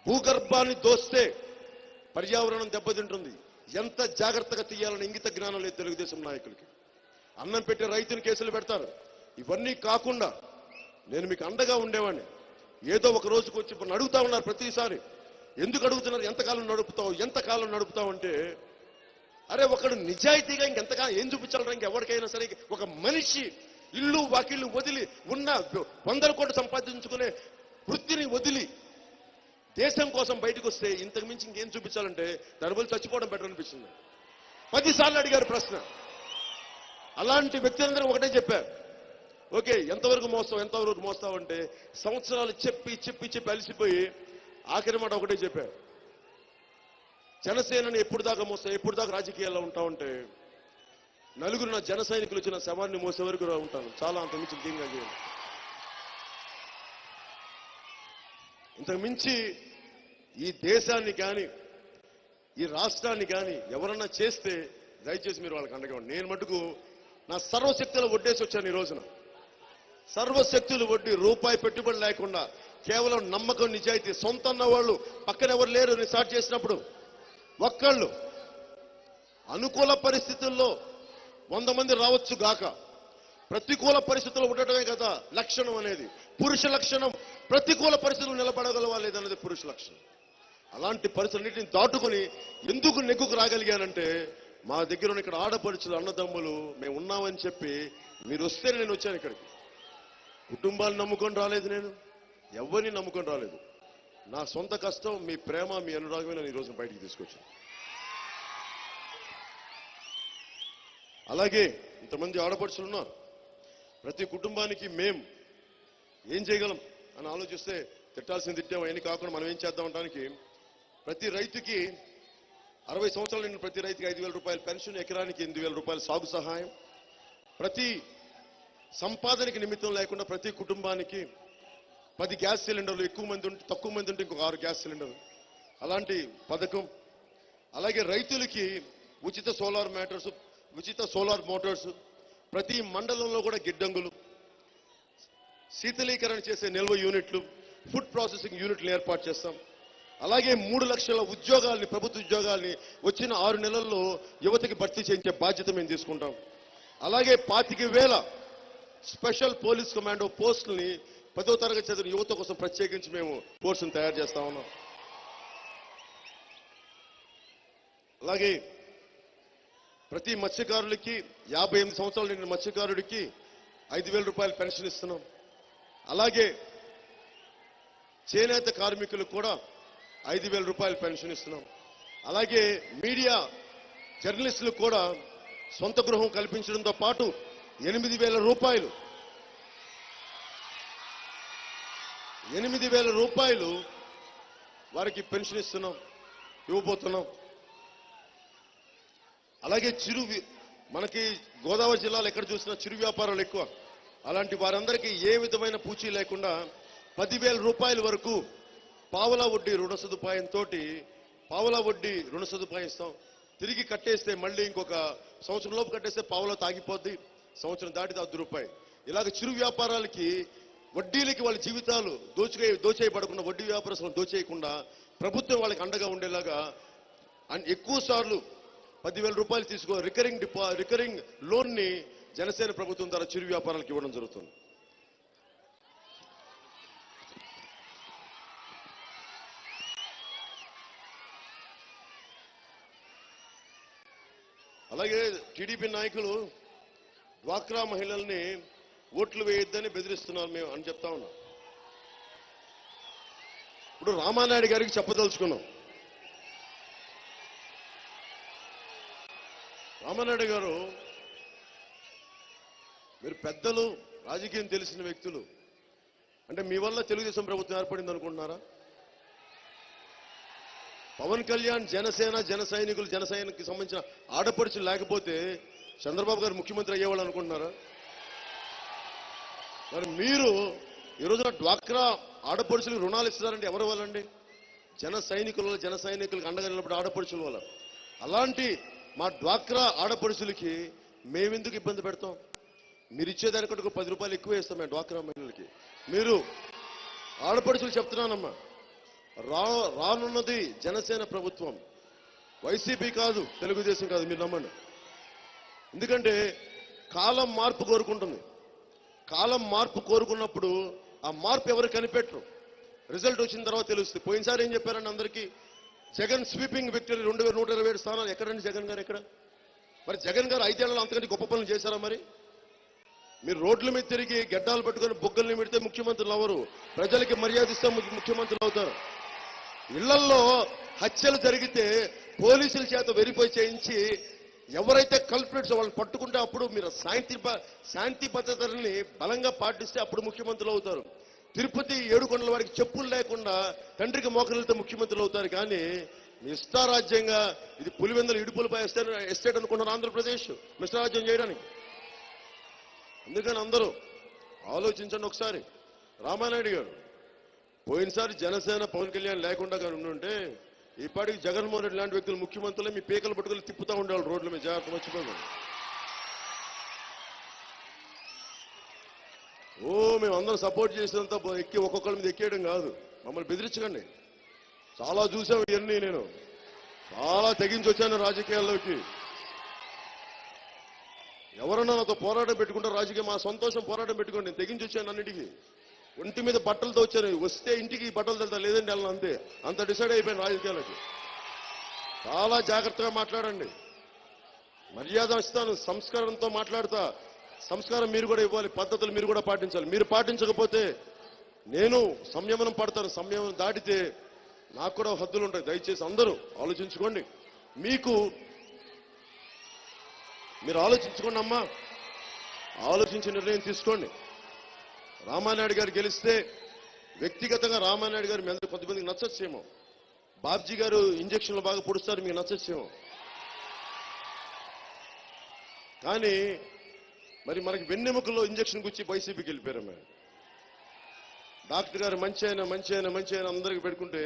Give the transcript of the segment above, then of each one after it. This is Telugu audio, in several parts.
భూగర్భాన్ని దోస్తే పర్యావరణం దెబ్బతింటుంది. ఎంత జాగ్రత్తగా తీయాలని ఇంగిత జ్ఞానం లేదు తెలుగుదేశం నాయకులకి. అన్నం పెట్టే రైతుని కేసులు పెడతారు. ఇవన్నీ కాకుండా నేను మీకు అండగా ఉండేవాడిని. ఏదో ఒక రోజుకు వచ్చి ఇప్పుడు అడుగుతా ఉన్నారు ప్రతిసారి, ఎందుకు అడుగుతున్నారు, ఎంతకాలం నడుపుతావు అంటే, అరే ఒకడు నిజాయితీగా ఇంకెంతకాలం ఏం చూపించాలరా? ఇంకెవరికైనా సరే ఒక మనిషి ఇల్లు వాకిళ్ళు వదిలి ఉన్న 100 కోట్లు సంపాదించుకునే వృత్తిని వదిలి దేశం కోసం బయటకు వస్తే ఇంతకు మించి ఇంకేం చూపించాలంటే దాని బదులు చచ్చిపోవడం బెటర్ అనిపిస్తుంది. 10 సార్లు అడిగారు ప్రశ్న. అలాంటి వ్యక్తులందరూ ఒకటే చెప్పారు, ఓకే ఎంతవరకు మోస్తావు అంటే సంవత్సరాలు చెప్పి అలసిపోయి ఆఖరి మాట ఒకటే చెప్పారు, జనసేనని ఎప్పుడు దాకా రాజకీయాల్లో ఉంటామంటే నలుగురు నా జన సైనికులు వచ్చిన శవాన్ని మోసే వరకు ఉంటాను, చాలా అంతకుమించి ఇంకేం కాదు. ఇంతకుమించి ఈ దేశాన్ని కానీ ఈ రాష్ట్రాన్ని కానీ ఎవరన్నా చేస్తే దయచేసి మీరు వాళ్ళకి అండగా ఉండండి. నేను మటుకు నా సర్వశక్తులు ఒడ్డేసి వచ్చాను. ఈ రోజున సర్వశక్తులు ఒడ్డి రూపాయి పెట్టుబడి లేకుండా కేవలం నమ్మకం, నిజాయితీ, సొంత అన్న వాళ్ళు పక్కన ఎవరు లేరు నేను స్టార్ట్ చేసినప్పుడు ఒక్కళ్ళు. అనుకూల పరిస్థితుల్లో 100 మంది రావచ్చు గాక, ప్రతికూల పరిస్థితుల్లో ఉండటమే కదా లక్షణం అనేది, పురుష లక్షణం. ప్రతికూల పరిస్థితులు నిలబడగలవాలేదన్నది పురుష లక్షణం. అలాంటి పరిస్థితులన్నింటిని దాటుకుని ఎందుకు నెగ్గుకు రాగలిగానంటే మా దగ్గర ఉన్న ఇక్కడ ఆడపడుచులు, అన్నదమ్ములు మేము ఉన్నామని చెప్పి మీరు వస్తేనే నేను వచ్చాను ఇక్కడికి. కుటుంబాన్ని నమ్ముకొని రాలేదు, నేను ఎవరిని నమ్ముకొని రాలేదు. నా సొంత కష్టం, మీ ప్రేమ, మీ అనురాగమే నేను ఈరోజు బయటికి తీసుకొచ్చాను. అలాగే ఇంతమంది ఆడపడుచులు ఉన్నారు. ప్రతి కుటుంబానికి మేం ఏం చేయగలం అని ఆలోచిస్తే తిట్టాల్సింది తిట్టాం, అవన్నీ కాకుండా మనం ఏం చేద్దాం అనడానికి ప్రతి రైతుకి 60 సంవత్సరాలు నిండిన ప్రతి రైతుకి 5,000 రూపాయలు పెన్షన్, ఎకరానికి 8,000 రూపాయలు సాగు సహాయం, ప్రతి సంపాదనకి నిమిత్తం లేకుండా ప్రతి కుటుంబానికి 10 గ్యాస్ సిలిండర్లు, ఎక్కువ మంది ఉంటే తక్కువ మంది ఉంటే ఇంకొక 6 గ్యాస్ సిలిండర్లు, అలాంటి పథకం. అలాగే రైతులకి ఉచిత సోలార్ మ్యాటర్స్, ఉచిత సోలార్ మోటార్స్, ప్రతి మండలంలో కూడా గిడ్డంగులు, శీతలీకరణ చేసే నిల్వ యూనిట్లు, ఫుడ్ ప్రాసెసింగ్ యూనిట్లు ఏర్పాటు చేస్తాం. అలాగే 3 లక్షల ఉద్యోగాల్ని, ప్రభుత్వ ఉద్యోగాల్ని వచ్చిన 6 నెలల్లో యువతకి భర్తీ చేయించే బాధ్యత మేము తీసుకుంటాం. అలాగే 25,000 స్పెషల్ పోలీస్ కమాండో పోస్టుల్ని 10వ తరగతి చదివిన యువత కోసం ప్రత్యేకించి మేము కోర్సును తయారు చేస్తా ఉన్నాం. అలాగే ప్రతి మత్స్యకారులకి 58 సంవత్సరాలు నిండిన మత్స్యకారుడికి 5,000 రూపాయలు పెన్షన్ ఇస్తున్నాం. అలాగే చేనేత కార్మికులకు కూడా 5,000 రూపాయలు పెన్షన్ ఇస్తున్నాం. అలాగే మీడియా జర్నలిస్టులకు కూడా సొంత గృహం కల్పించడంతో పాటు 8,000 రూపాయలు వారికి పెన్షన్ ఇవ్వబోతున్నాం. అలాగే మనకి గోదావరి జిల్లాలో ఎక్కడ చూసినా చిరు వ్యాపారాలు ఎక్కువ. అలాంటి వారందరికీ ఏ విధమైన పూచీ లేకుండా 10,000 రూపాయల వరకు పావలా వడ్డీ రుణ సదుపాయం ఇస్తాం. తిరిగి కట్టేస్తే మళ్ళీ ఇంకొక సంవత్సరం లోపు కట్టేస్తే పావలా తాగిపోద్ది, సంవత్సరం దాటితే ₹10. ఇలాగ చిరు వ్యాపారాలకి వడ్డీలకి వాళ్ళ జీవితాలు దోచేయబడకుండా, వడ్డీ వ్యాపారస్తులను దోచేయకుండా ప్రభుత్వం వాళ్ళకి అండగా ఉండేలాగా ఎక్కువ సార్లు 10,000 రూపాయలు తీసుకో రికరింగ్ లోన్ ని జనసేన ప్రభుత్వం ద్వారా చిరు వ్యాపారాలకు ఇవ్వడం జరుగుతుంది. అలాగే టీడీపీ నాయకులు డ్వాక్రా మహిళల్ని ఓట్లు వేయొద్దని బెదిరిస్తున్నారు మేము అని చెప్తా ఉన్నాం. ఇప్పుడు రామానాయుడు గారికి చెప్పదలుచుకున్నాం. రామానాయుడు గారు, మీరు పెద్దలు, రాజకీయం తెలిసిన వ్యక్తులు, అంటే మీ వల్ల తెలుగుదేశం ప్రభుత్వం ఏర్పడింది అనుకుంటున్నారా? పవన్ కళ్యాణ్ జనసేన, జన సైనికులకు సంబంధించిన ఆడపడుచులు లేకపోతే చంద్రబాబు గారు ముఖ్యమంత్రి అయ్యేవాళ్ళు అనుకుంటున్నారా? మరి మీరు ఈ రోజున డ్వాక్రా ఆడపడుచులకు రుణాలు ఇస్తున్నారంటే ఎవరి వాళ్ళండి? జన సైనికులకు అండగా నిలబడే ఆడపడుచుల వల్ల. అలాంటి మా డ్వాక్రా ఆడపడుచులకి మేమెందుకు ఇబ్బంది పెడతాం? మీరు ఇచ్చేదానికంటే ఒక 10 రూపాయలు ఎక్కువ ఇస్తాం మేము డ్వాక్రా మహిళలకి. మీరు ఆడపడుచులు చెప్తున్నానమ్మా, రానున్నది జనసేన ప్రభుత్వం, వైసీపీ కాదు, తెలుగుదేశం కాదు, మీరు నమ్మండి. ఎందుకంటే కాలం మార్పు కోరుకుంటుంది. కాలం మార్పు కోరుకున్నప్పుడు ఆ మార్పు ఎవరు కనిపెట్టరు. రిజల్ట్ వచ్చిన తర్వాత తెలుస్తుంది. పోయినసారి ఏం చెప్పారండి అందరికీ? జగన్ స్వీపింగ్ విక్టరీ 2127 స్థానాలు. ఎక్కడండి జగన్ గారు? ఎక్కడ? మరి జగన్ గారు 5 ఏళ్లలో అంతకంటే గొప్ప పనులు చేశారా? మరి మీరు రోడ్ల మీద తిరిగి గడ్డాలు పట్టుకొని బొగ్గల్ని పెడితే ముఖ్యమంత్రులు అవ్వరు. ప్రజలకి మర్యాద ఇస్తే ముఖ్యమంత్రులు అవుతారు. ఇళ్లల్లో హత్యలు జరిగితే పోలీసుల చేత వెరిఫై చేయించి ఎవరైతే కల్ప్రిట్స్ వాళ్ళని పట్టుకుంటే అప్పుడు మీరు శాంతి భద్రతల్ని బలంగా పాటిస్తే అప్పుడు ముఖ్యమంత్రులు అవుతారు. తిరుపతి ఏడుకొండల వారికి చెప్పులు లేకుండా తండ్రికి మోకరితో ముఖ్యమంత్రులు అవుతారు. కానీ మీ ఇష్టారాజ్యంగా ఇది పులివెందుల ఇడుపులపై ఎస్టేట్ అనుకుంటున్నారు ఆంధ్రప్రదేశ్ ఇష్టారాజ్యం చేయడానికి. అందుకని అందరూ ఆలోచించండి ఒకసారి. రామానాయుడు గారు పోయినసారి జనసేన పవన్ కళ్యాణ్ లేకుండా కానీ ఉండుంటే ఈపాటికి జగన్మోహన్ రెడ్డి లాంటి వ్యక్తులు ముఖ్యమంత్రులే మీ పీకలు పట్టుకుని తిప్పుతూ ఉండేవాళ్ళు రోడ్ల మీద. జాగ్రత్త, మర్చిపోయాను. మేము అందరం సపోర్ట్ చేసినంత ఎక్కి ఒక్కొక్కరి మీద ఎక్కేయడం కాదు. మమ్మల్ని బెదిరించకండి. చాలా చూసాం ఇవన్నీ. నేను చాలా తెగించి వచ్చాను రాజకీయాల్లోకి. ఎవరన్నా నాతో పోరాటం పెట్టుకుంటారు రాజకీయం, మా సంతోషం పోరాటం పెట్టుకోండి. నేను తెగించి వచ్చాను అన్నిటికీ. ఒంటి మీద బట్టలతో వచ్చాను. వస్తే ఇంటికి బట్టలు తెలుతా, లేదంటే వెళ్ళను అంతే. అంత డిసైడ్ అయిపోయాను రాజకీయాలకి. చాలా జాగ్రత్తగా మాట్లాడండి. మర్యాద ఇస్తాను, సంస్కారంతో మాట్లాడతా. సంస్కారం మీరు కూడా ఇవ్వాలి, పద్ధతులు మీరు కూడా పాటించాలి. మీరు పాటించకపోతే నేను సంయమనం పడతాను. సంయమనం దాటితే నాకు కూడా హద్దులు ఉంటాయి. దయచేసి అందరూ ఆలోచించుకోండి. మీరు ఆలోచించుకోండి అమ్మా. ఆలోచించి నిర్ణయం తీసుకోండి. రామానాయుడు గారు గెలిస్తే వ్యక్తిగతంగా రామానాయుడు గారు మీ అందరూ కొంతమందికి నచ్చచ్చేమో. బాబ్జీ గారు ఇంజక్షన్లు బాగా పొడుస్తారు, మీకు నచ్చచ్చేమో. కానీ మరి మనకి వెన్నెముకల్లో ఇంజక్షన్ గుచ్చి వైసీపీకి వెళ్ళిపోయారు. మేము డాక్టర్ గారు మంచి అయినా అందరికి పెట్టుకుంటే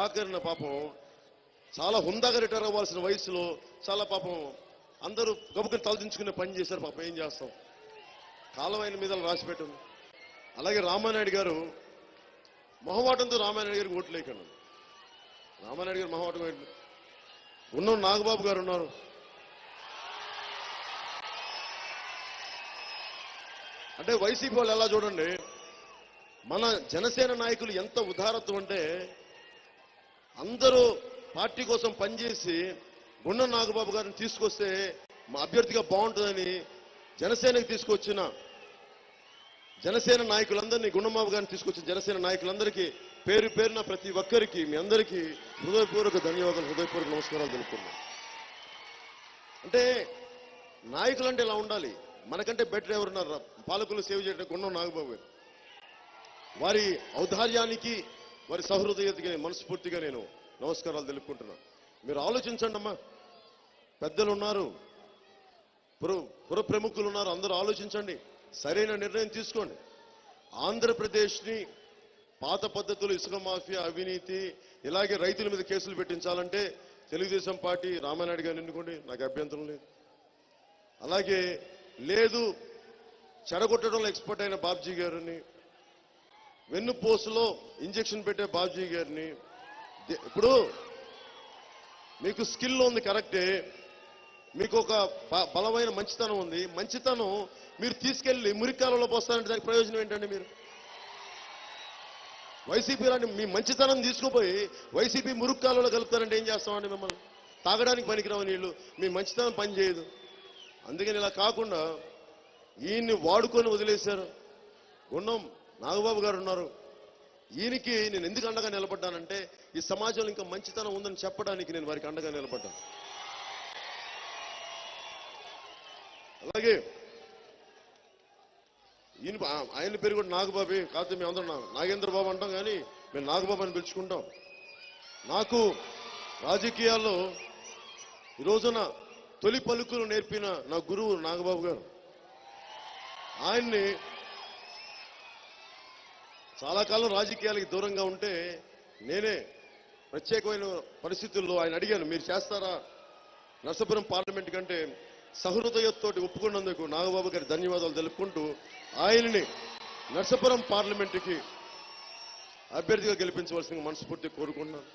ఆఖరిన పాపం చాలా హుందాగా రిటైర్ అవ్వాల్సిన వయసులో చాలా పాపం అందరూ గబుకని తలదించుకునే పని చేశారు. పాపం ఏం చేస్తాం, కాలం ఆయన మీద రాసి పెట్టింది. అలాగే రామానాయుడు గారు మొహమాటంతో రామానాయుడు గారికి ఓట్లు లేకుండా. రామానాయుడు గారు మొహమాటం ఉన్న నాగబాబు గారు ఉన్నారు. అంటే వైసీపీ వాళ్ళు ఎలా చూడండి, మన జనసేన నాయకులు ఎంత ఉదారత్వం అంటే అందరూ పార్టీ కోసం పనిచేసి గుండం నాగబాబు గారిని తీసుకొస్తే మా అభ్యర్థిగా బాగుంటుందని జనసేనకి తీసుకొచ్చిన జనసేన నాయకులందరినీ, గుండబాబు గారిని తీసుకొచ్చిన జనసేన నాయకులందరికీ పేరు పేరున ప్రతి ఒక్కరికి మీ అందరికీ హృదయపూర్వక ధన్యవాదాలు, హృదయపూర్వక నమస్కారాలు తెలుపుతున్నాను. అంటే నాయకులు అంటే ఇలా ఉండాలి. మనకంటే బెటర్ ఎవరున్నారు? పాలకులు సేవ చేయడం గుండం నాగబాబు గారు. వారి ఔదార్యానికి, వారి సహృదయతకి మనస్ఫూర్తిగా నేను నమస్కారాలు తెలుపుకుంటున్నాను. మీరు ఆలోచించండి అమ్మా. పెద్దలు ఉన్నారు, పుర ప్రముఖులు ఉన్నారు, అందరూ ఆలోచించండి. సరైన నిర్ణయం తీసుకోండి. ఆంధ్రప్రదేశ్ని పాత పద్ధతులు, ఇసుక మాఫియా, అవినీతి, ఇలాగే రైతుల మీద కేసులు పెట్టించాలంటే తెలుగుదేశం పార్టీ రామానాయుడు గారిని ఎన్నుకోండి, నాకు అభ్యంతరం లేదు. అలాగే లేదు చెడగొట్టడంలో ఎక్స్పర్ట్ అయిన బాబ్జీ గారిని, వెన్నుపోసులో ఇంజక్షన్ పెట్టే బాబ్జీ గారిని. ఇప్పుడు మీకు స్కిల్ ఉంది కరెక్టే, మీకు ఒక బలమైన మంచితనం ఉంది. మంచితనం మీరు తీసుకెళ్లి మురికాలలో పోస్తారంటే దానికి ప్రయోజనం ఏంటండి? మీరు వైసీపీ లాంటి మీ మంచితనం తీసుకుపోయి వైసీపీ మురుక్కాలలో కలుపుతారంటే ఏం చేస్తామండి? మిమ్మల్ని తాగడానికి పనికిరావు నీళ్లు, మీ మంచితనం పనిచేయదు. అందుకని ఇలా కాకుండా ఈయన్ని వాడుకొని వదిలేశారు. గుండం నాగబాబు గారు ఉన్నారు. ఈయనకి నేను ఎందుకు అండగా నిలబడ్డానంటే ఈ సమాజంలో ఇంకా మంచితనం ఉందని చెప్పడానికి నేను వారికి అండగా నిలబడ్డాను. అలాగే ఆయన పేరు కూడా నాగబాబే, కాకపోతే మేము అందరం నాగేంద్ర బాబు అంటాం, కానీ మేము నాగబాబు అని పిలుచుకుంటాం. నాకు రాజకీయాల్లో ఈ రోజున తొలి పలుకులు నేర్పిన నా గురువు నాగబాబు గారు. ఆయన్ని చాలా కాలం రాజకీయాలకి దూరంగా ఉంటే నేనే ప్రత్యేకమైన పరిస్థితుల్లో ఆయన అడిగాను, మీరు చేస్తారా నర్సాపురం పార్లమెంట్ కంటే సహృదయతోటి ఒప్పుకున్నందుకు నాగబాబు గారి ధన్యవాదాలు తెలుపుకుంటూ ఆయనని నర్సాపురం పార్లమెంటుకి అభ్యర్థిగా గెలిపించవలసింది మనస్ఫూర్తిగా కోరుకుంటున్నాను.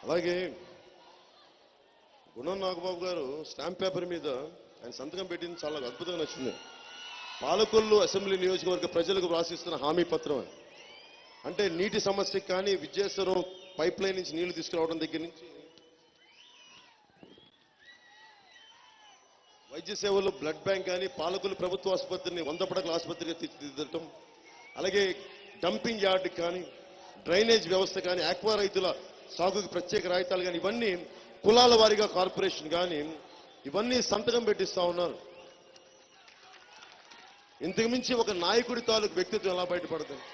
అలాగే గుణం నాగబాబు గారు స్టాంప్ పేపర్ మీద ఆయన సంతకం పెట్టింది చాలా అద్భుతంగా నచ్చింది. పాలకొల్లు అసెంబ్లీ నియోజకవర్గ ప్రజలకు వ్రాసిస్తున్న హామీ పత్రం అంటే నీటి సమస్యకి కానీ, విద్యాసరం పైప్ లైన్ నుంచి నీళ్లు తీసుకురావడం దగ్గర నుంచి వైద్య సేవల్లో బ్లడ్ బ్యాంక్ కానీ, పాలకొల్లు ప్రభుత్వ ఆసుపత్రిని 100 పడకల ఆసుపత్రిగా తీర్చిదిద్దటం, అలాగే డంపింగ్ యార్డ్ కానీ, డ్రైనేజ్ వ్యవస్థ కానీ, ఆక్వా రైతుల సాగుకి ప్రత్యేక రాయితాలు కానీ, ఇవన్నీ కులాల వారీగా కార్పొరేషన్ కానీ ఇవన్నీ సంతకం పెట్టిస్తా ఉన్నారు. ఇంతకు మించి ఒక నాయకుడి తాలూకు వ్యక్తిత్వం ఎలా బయటపడుతుంది?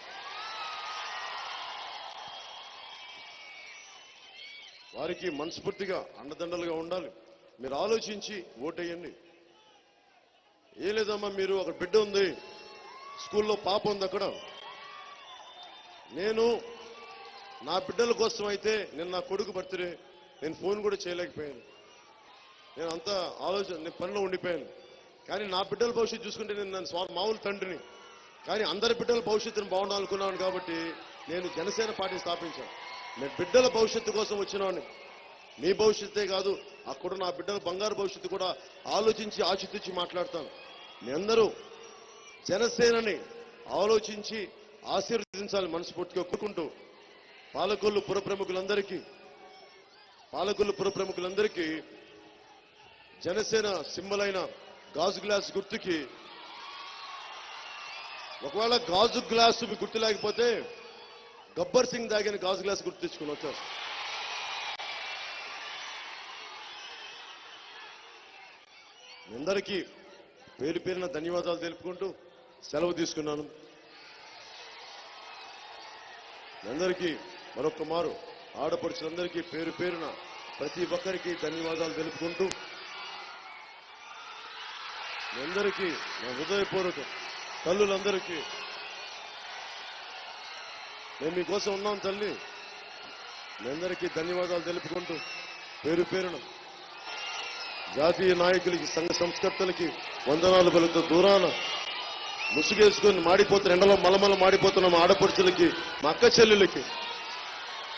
వారికి మనస్ఫూర్తిగా అండదండలుగా ఉండాలి. మీరు ఆలోచించి ఓటేయండి. ఏ లేదమ్మా, మీరు ఒక బిడ్డ ఉంది, స్కూల్లో పాప ఉంది, అక్కడ నేను నా బిడ్డల కోసం అయితే నేను నా కొడుకు బర్త్డే నేను ఫోన్ కూడా చేయలేకపోయాను. నేను అంతా నేను పనిలో ఉండిపోయాను. కానీ నా బిడ్డల భవిష్యత్తు చూసుకుంటే నేను మామూలు తండ్రిని, కానీ అందరి బిడ్డల భవిష్యత్తును బాగుండాలనుకున్నాను కాబట్టి నేను జనసేన పార్టీ స్థాపించాను. నేను బిడ్డల భవిష్యత్తు కోసం వచ్చినాను. మీ భవిష్యత్తే కాదు, అక్కడ నా బిడ్డల బంగారు భవిష్యత్తు కూడా ఆలోచించి ఆచితూచి మాట్లాడతాను. మీ అందరూ జనసేనని ఆలోచించి ఆశీర్వదించాలి మనస్ఫూర్తిగా కోరుకుంటూ పాలకొల్లు పుర ప్రముఖులందరికీ జనసేన సింబల్ అయిన గాజు గ్లాస్ గుర్తుకి, ఒకవేళ గాజు గ్లాసు మీ గుర్తు లేకపోతే గబ్బర్ సింగ్ దాగిన గాజు గ్లాస్ గుర్తు తెచ్చుకుని వచ్చారు. అందరికీ పేరు పేరున ధన్యవాదాలు తెలుపుకుంటూ సెలవు తీసుకున్నాను. అందరికీ మరొక్క మారు ఆడపడుచులందరికీ పేరు పేరున ప్రతి ఒక్కరికి ధన్యవాదాలు తెలుపుకుంటూ అందరికీ నా హృదయపూర్వక తల్లులందరికీ నేను మీకోసం ఉన్నాను తల్లి. మీ అందరికీ ధన్యవాదాలు తెలుపుకుంటూ పేరు పేరున జాతీయ నాయకులకి, సంఘ సంస్కర్తలకి వందనాలు పలుకుతూ దూరాన ముసుగేసుకొని మాడిపోతున్న ఎండలో మలమల మాడిపోతున్న మా ఆడపడుచులకి, మా అక్క చెల్లెలకి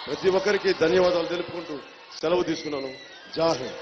ప్రతి ఒక్కరికి ధన్యవాదాలు తెలుపుకుంటూ సెలవు తీసుకున్నాను. జై హింద్.